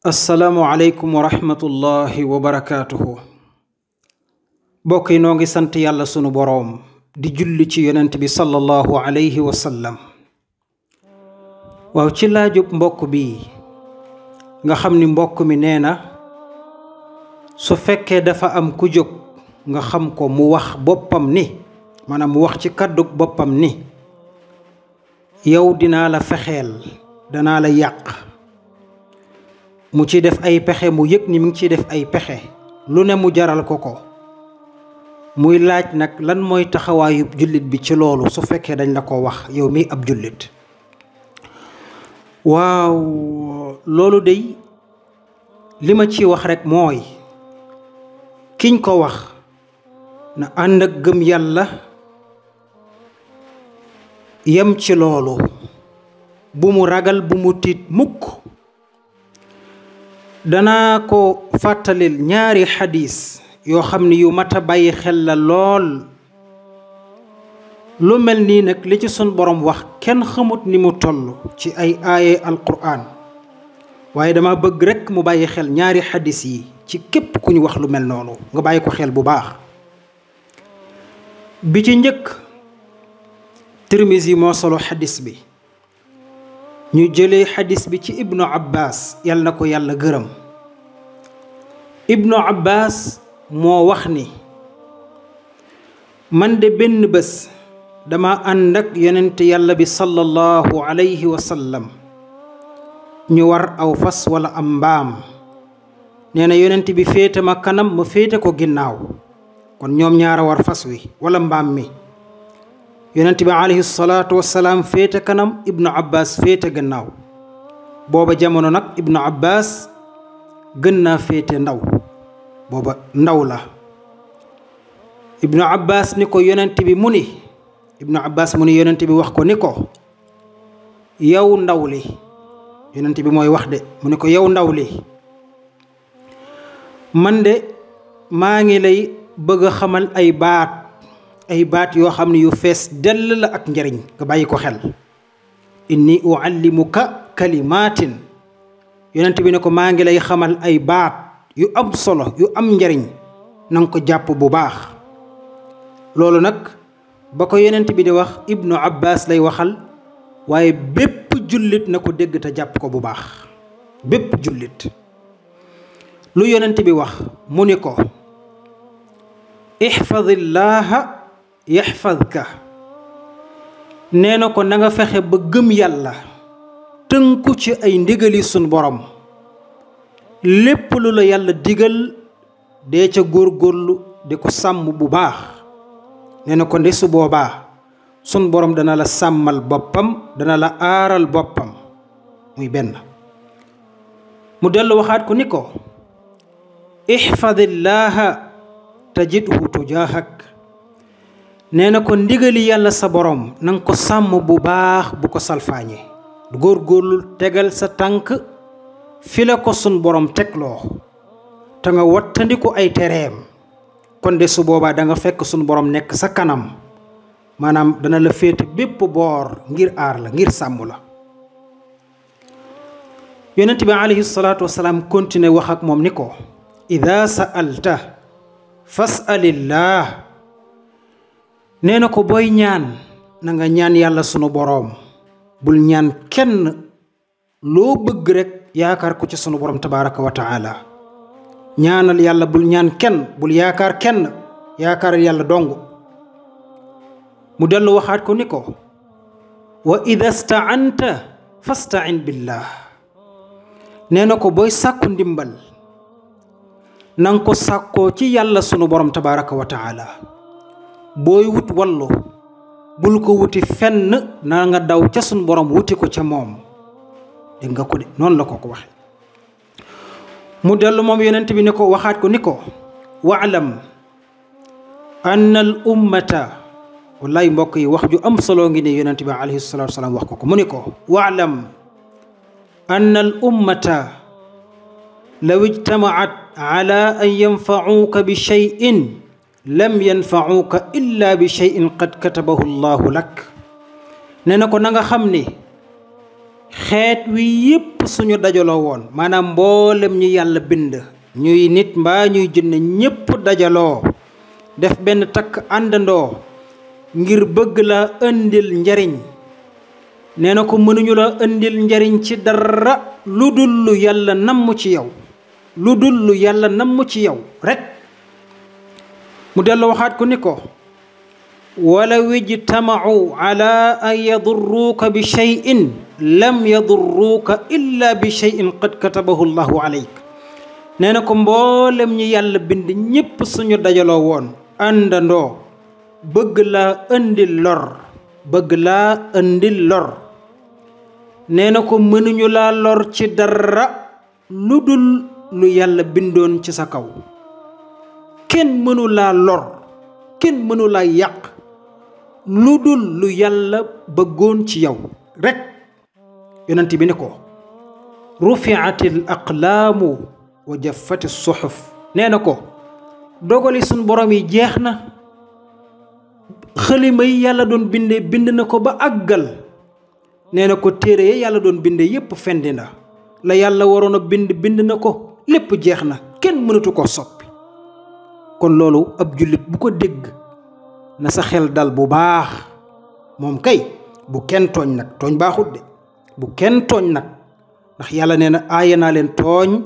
assalaamu aleykum wa rahmatullahi wa barakaatuhu. bokk yi noo ngi sant yàlla sunu boroom di julli ci yonent bi sallallahu alayhi wa sallam. waaw ci laajub mbokk bi nga xam ni mbokk mi nee na su fekkee dafa am ku jóg nga xam ko mu wax boppam ni maanaam mu wax ci kàddug boppam ni yow dinaa la fexeel danaa la yàq mu ci def ay pexe mu yëg ni mu ngi ciy def ay pexe lu ne mu jaral ko ko muy laaj nag lan mooy taxawaayub jullit bi ci loolu su fekkee dañ la ko wax yow mi ab jullit. waaw loolu day li ma ci wax rekk mooy kiñ ko wax na ànd ak gëm yàlla yem ci loolu bu mu ragal bu mu tiit mukk. danaa ko fàttalil ñaari xadis yoo xam ni yu mat a bàyyi xel la lool. lu mel nii nag li ci sun borom wax kenn xamut ni mu toll ci ay aaye alquran waaye dama bëgg rekk mu bàyyi xel ñaari xadis yi ci képp ku ñu wax lu mel noonu nga bàyyi ko xel bu baax. bi ci njëkk Tirmisi moo solo xadis bi ñu jëlee xadis bi ci ibnu abbas yàlla na ko yàlla gërëm. ibnu abbas moo wax ni man de benn bés dama ànd ak yonent yàlla bi sallallahu alayhi wa sallam ñu war aw fas wala am mbaam. nee na yonent bi féete ma kanam ma féete ko ginnaaw kon ñoom ñaara war fas wi wala mbaam mi. yonent bi alayhi salaatu wassalaam féete kanam ibnu abbas féete gannaaw. booba jamono nag ibnu abbas gën naa féete ndaw booba ndaw la. ibnu abbas ni ko yonent bi mu ni ibnu abbas mu ni yonent bi wax ko ni ko yow ndaw li yonent bi mooy wax de mu ni ko yow ndaw li man de maa ngi lay bëgg a xamal ay baat yoo xam ne yu fees dell la ak njariñ nga bàyyi ko xel. inni uallimuka kalimaatin yonent bi ne ko maa ngi lay xamal ay baat yu am solo yu am njariñ na nga ko jàpp bu baax. loolu nag ba ko yonent bi di wax ibnu abbas lay waxal waaye bépp jullit na ko dégg te jàpp ko bu baax. bépp jullit lu yonent bi wax mu ni ko ihfadillaha yaxfadka nee na ko na nga fexe ba gëm yàlla tënku ci ay ndigali sun borom lépp lu la yàlla digal dee ca góorgóorlu di ko sàmm bu baax. nee na ko nde su boobaa sun borom dana la sàmmal boppam dana la aaral boppam muy benn. mu dellu waxaat ko ni ko ihfadillaha tajidhu tujaahak nee na ko ndigali yàlla sa borom nanga ko sàmm bu baax bu ko salfaañe góorgóorlu tegal sa tànk fi la ko sun borom tegloo te nga wattandiku ay tereem. kon de su boobaa da nga fekk sun borom nekk sa kanam maanaam dana la féete bépp boor ngir aar la ngir sàmm la. yonent bi alayhi salaatu wasalaam continué wax ak moom ni ko ida sa'alta fas'alillah nee na ko booy ñaan na nga ñaan yàlla sunu boroom bul ñaan kenn loo bëgg rekk yaakaar ko ci sunu boroom tabaraka wa taala. ñaanal yàlla bul ñaan kenn bul yaakaar kenn yaakaar yàlla dong. mu dellu waxaat ko ni ko wa ida sta'anta fasta'in billah nee na ko booy sàkku ndimbal nanga ko sàkkoo ci yàlla sunu boroom tabaraka wa taala. booy wut wallu bul ko wuti fenn na nga daw ca sunu boroom wuti ko ca moom. dégg nga ko de noonu la ko waxe. mu dellu moom yonent bi ni ko waxaat ko ni ko wa'lam anna al ummata wallaay mbokk yi wax ju am solo ngi ne yonent bi alayhi salaatu wasalaam wax ko mu ni ko wa'lam anna al ummata law ijtamaat ala an yanfa'uka bi shay'in lam yanfa'uka illa bi shay'in qad katabahu llahu lak nee na ko na nga xam ni xeet wi yépp suñu dajaloo woon maanaam mboolem ñu yàlla bind ñuy nit mbaa ñuy jinne ñépp dajaloo def benn takk àndandoo ngir bëgg la indil njariñ nee na ko mënuñu la indil njariñ ci dara lu dul lu yàlla namm ci yow lu dul lu yàlla namm ci yow rek mu dellu waxaat ko ni ko walaw ijtama'u ala an yadurruuka bi shay'in lam yadurruuka illa bi shay'in qad katabahu llahu alayk nee na ko mboolem ñi yàlla bind ñépp suñu dajaloo woon àndandoo bëgg laa indil lor nee na ko mënuñu laa lor ci dara lu dul lu yàlla bindoon ci sa kaw kenn mënu laa lor kenn mënu laa yàq lu dul lu yàlla bëggoon ci yow rek yonent bi ne ko rufi'atil aqlaamu wa jaffati suhuf nee na ko dogali suñ borom yi jeex na xalima yi yàlla doon binde bind na ko ba àggal nee na ko téere yi yàlla doon binde yépp fendi na la yàlla waroon a bind na ko lépp jeex na kenn mënatu ko soppi kon loolu ab jullit bu ko dégg na sa xel dal bu baax moom kay bu kenn tooñ nag tooñ baaxut de bu kenn tooñ nag ndax yàlla nee na aaya naa leen tooñ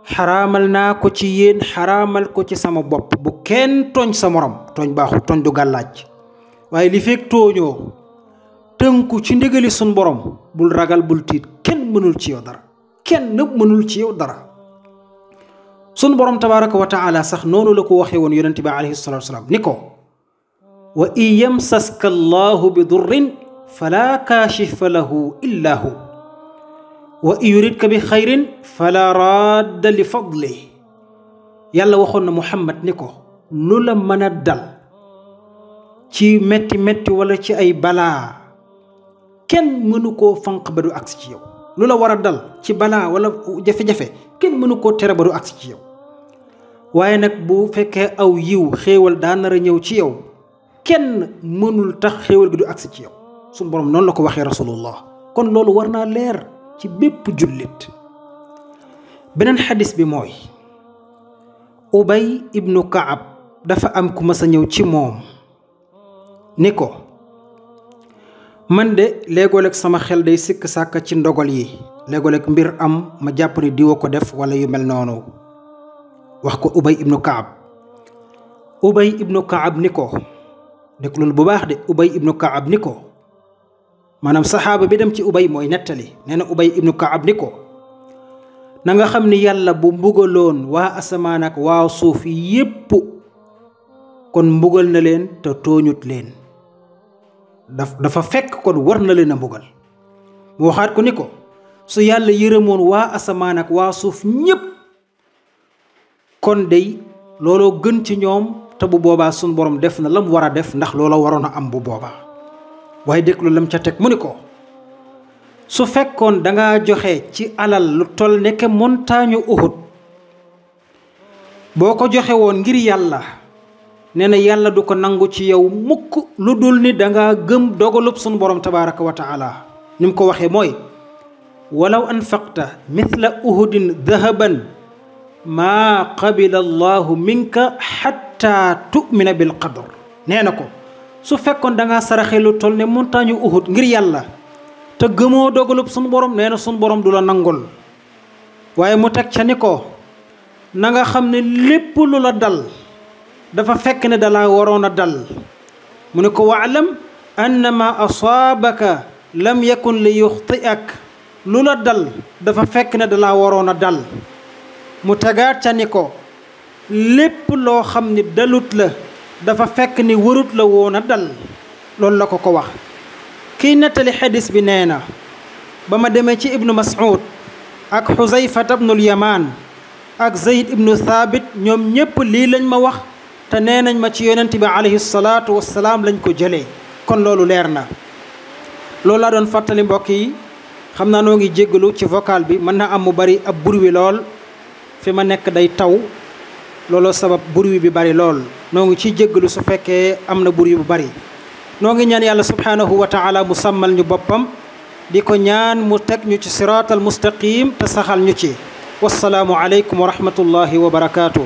xaraamal naa ko ci yéen xaraamal ko ci sama bopp bu kenn tooñ sa morom tooñ baaxut tooñ du gàllaaj waaye li fekk tooñoo tënku ci ndigali sun borom bul ragal bul tiit kenn mënul ci yow dara kenn mënul ci yow dara sun borom tabaraka wa taala sax noonu la ko waxee woon yonente bi alayhi salatu wasalaam ni ko wa in yamsaska allahu bi durrin fala kaashifa lahu illa hu wa in yuridka bi xayrin fala radda li fadli yàlla waxoon na Muhammad ni ko lu la mën a dal ci metti wala ci ay balaa kenn mënu koo fanq ba du agsi ci yow lu la war a dal ci balaa wala jafe-jafe kenn mënu koo tere ba du agsi ci yow waaye nag bu fekkee aw yiw xéewal daa nar a ñëw ci yow kenn mënul tax xéewal gi du agsi ci yow suñu borom noonu la ko waxee rasulullah kon loolu war naa leer ci bépp jullit beneen xadis bi mooy Ubay ibnu Kaab dafa am ku mas a ñëw ci moom ni ko man de léegooleeg sama xel day sikk sàkk ci ndogal yi léegooleeg mbir am ma jàpp ni diwa ko def wala yu mel noonu wax ko Ubay ibnu Kaab ni ko déglul bu baax de Ubay ibnu Kaab ni ko maanaam saxaaba bi dem ci Ubay mooy nettali nee na Ubay ibnu Kaab ni ko na nga xam ni yàlla bu mbugaloon waa asamaan ak waa suuf yépp kon mbugal na leen te tooñut leen dafa fekk kon war na leen a mbugal mu waxaat ko ni ko su yàlla yërëmoon waa asamaan ak waa suuf ñépp kon dey looloo gën ci ñoom te bu boobaa suñ borom def na lam war a def ndax loola waroon a am bu boobaa waaye déglu lam ca teg mu ni ko su fekkoon danga joxe ci alal lu toll nekk montagne Uhud boo ko joxe woon ngir yàlla nee na yàlla du ko nangu ci yow mukk lu dul ni danga gëm dogalub sunu borom tabaraka wa taala ni mu ko waxee mooy walaw anfaqta mithla uhudin dahaban maa qabila allahu minka xatta tumina bil qadr nee na ko su fekkoon danga saraxe lu toll ne montagne Uhud ngir yàlla te gëmoo dogalub sunu borom nee na sunu borom du la nangul waaye mu teg ca ni ko na nga xam ne lépp lu la dal dafa fekk ne dala waroon a dal mu ne ko waalam annama asaabaka lam yakun li yuxtiak lu la dal dafa fekk ne dala waroon a dal mu tegaat ca ni ko lépp loo xam ni dalut la dafa fekk ni warut la woon a dal loolu la ko wax kiy nettali xadis bi nee na ba ma demee ci ibnu Mas'ud ak Xuzayfat ibnul Yamaan ak Zayd ibnu Thabit ñoom ñépp lii lañ ma wax te nee nañ ma ci yonent bi alayhi salaatu wassalaam lañ ko jëlee kon loolu leer na loolu laa doon fàttali mbokk yi xam naa noo ngi jéggalu ci vocal bi mën na am mu bari ab bruit lool fi ma nekk day taw looloo sabab bruit bi bari lool noo ngi ciy jéggalu su fekkee am na bruit bu bari noo ngi ñaan yàlla subhaanahu wa taala mu sàmmal ñu boppam di ko ñaan mu teg ñu ci siraatal mustaqim te saxal ñu ci. wassalaamu aleykum wa rahmatullahi wa barakaatu.